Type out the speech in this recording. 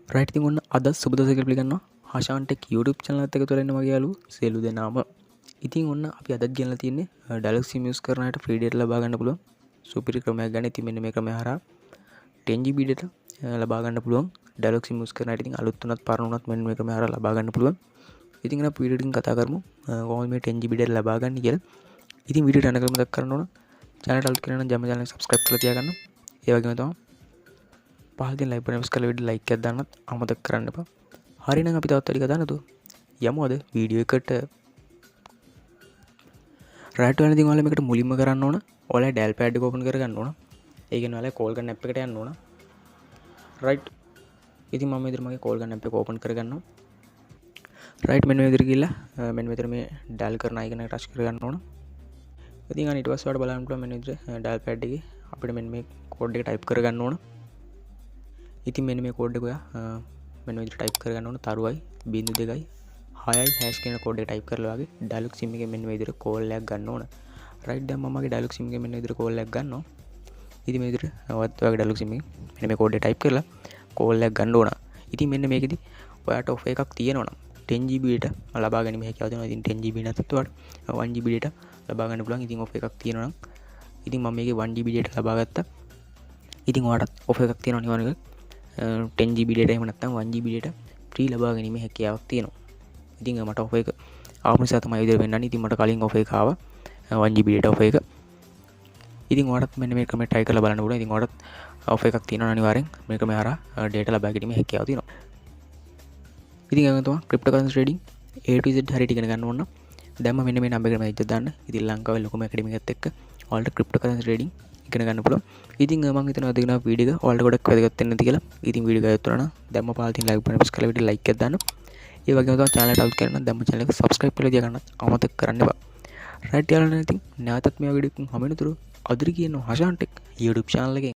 Right ඉතින් ඔන්න අද සුබ දවසක් කියලා පිළිගන්නවා හෂාන් ටෙක් YouTube channel එකත් එක තුළ ඉන්න මගේ යාළුවෝ සියලු දෙනාම. ඉතින් ඔන්න අපි අදත් ගෙනලා තියෙන්නේ Dialog sim use කරන අයට free data ලබා ගන්න පුළුවන් සුපිරි ක්‍රමයක් ගන්න. ඉතින් මෙන්න මේ ක්‍රමය හරහා 10GB data ලබා ගන්න පුළුවන් Dialog sim use කරන අයට. ඉතින් අලුත් වුණත් පරණ වුණත් මෙන්න මේ ක්‍රමය හරහා ලබා ගන්න පුළුවන්. ඉතින් අපි වීඩියෝ එකකින් කතා කරමු කොහොමද මේ 10GB data ලබා ගන්න කියලා. ඉතින් වීඩියෝ එක යනකම් මතක් කරන්න ඕන channel එක අලුත් කරන නම් ජම channel එක subscribe කරලා තියාගන්න. ඒ වගේම තමයි පහල තියෙන like button press කරලා වීඩියෝ like එකක් දාන්නත් අමතක කරන්න එපා. හරි නම් අපි තවත් වැඩි කතා නැතුව යමු අද වීඩියෝ එකට. රයිට් වෙන ඉතින් ඔයාලා මේකට මුලින්ම කරන්න ඕන ඔයාලා dial pad එක open කරගන්න ඕන. ඒ කියන්නේ ඔයාලා call ගන්න app එකට යන්න ඕන. රයිට් ඉතින් මම මෙතන මගේ call ගන්න app එක open කරගන්නවා. රයිට් මෙන්න මෙතන ගිහලා මෙන්න මෙතන මේ dial කරන icon එක touch කරගන්න ඕන. ඉතින් ඊට පස්සේ ඔයාලට බලන්න පුළුවන් මෙන්න මෙතන dial pad එකේ අපිට මෙන්න මේ code එක type කරගන්න ඕන. ඉතින් මෙන්න මේ code එක ඔයා මෙන්න විදිහට type කරගන්න ඕන. තරුවයි 0.2යි 6යි hash කියන code එක type කරලා වගේ Dialog sim එකෙන් මෙන්න මේ විදිහට call එකක් ගන්න ඕන. right දැන් මම මගේ Dialog sim එකෙන් මෙන්න විදිහට call එකක් ගන්නවා. ඉතින් මේ විදිහට ඔයත් ඔයාගේ Dialog sim එකෙන් මෙන්න මේ code එක type කරලා call එකක් ගන්න ඕන. ඉතින් මෙන්න මේකෙදි ඔයාට offer එකක් තියෙනවා නම් 10GB data ලබා ගැනීම හැකියාව තියෙනවා. ඉතින් 10GB නැත්නම් ඔයාට 1GB data ලබා ගන්න පුළුවන්. ඉතින් offer එකක් තියෙනවා නම් ඉතින් මම මේකේ 1GB data ලබා ගත්තා. ඉතින් ඔයාටත් offer එකක් තියෙනවා නිවනක 10GB data එහෙම නැත්නම් 1GB data free ලබා ගැනීම හැකියාවක් තියෙනවා. ඉතින් මට offer එක ආව නිසා තමයි විදිහට වෙන්නන්නේ. ඉතින් මට කලින් offer එක ආවා 1GB data offer එක. ඉතින් ඔයාලත් මෙන්න මේ ක්‍රමයට try කරලා බලන්න පුළුවන්. ඉතින් ඔයාලත් offer එකක් තියෙනවා අනිවාර්යෙන් මේ ක්‍රමය හරහා data ලබා ගැනීම හැකියාව තියෙනවා. ඉතින් ඒක තමයි cryptocurrency trading A to Z හරියට ඉගෙන ගන්න ඕන. දැන් මම මෙන්න මේ නම්බර් එකට මැසේජ් දාන්න. ඉතින් ලංකාවේ ලොකුම academy එකත් එක්ක ඔයාලට cryptocurrency trading ඉගෙන ගන්න පුළුවන්. ඉතින් මම හිතනවා අද ගෙනාව වීඩියෝ එක ඔයාලට ගොඩක් වැදගත් වෙන්න ඇති කියලා. ඉතින් වීඩියෝ එක ගත්තොත් නම් දැම්ම පහල තියෙන like button press කරලා වීඩියෝ like එකක් දාන්න. ඒ වගේම තමයි channel එකට අලුත් කරන නම් දැම්ම channel එක subscribe කරලා තියාගන්න අමතක කරන්න එපා. right යාළුවනේ ඉතින් නැවතත් මේ වීඩියෝ එකකින් හමු වෙනතුරු අදිරි කියන හෂාන් ටෙක් YouTube channel එකේ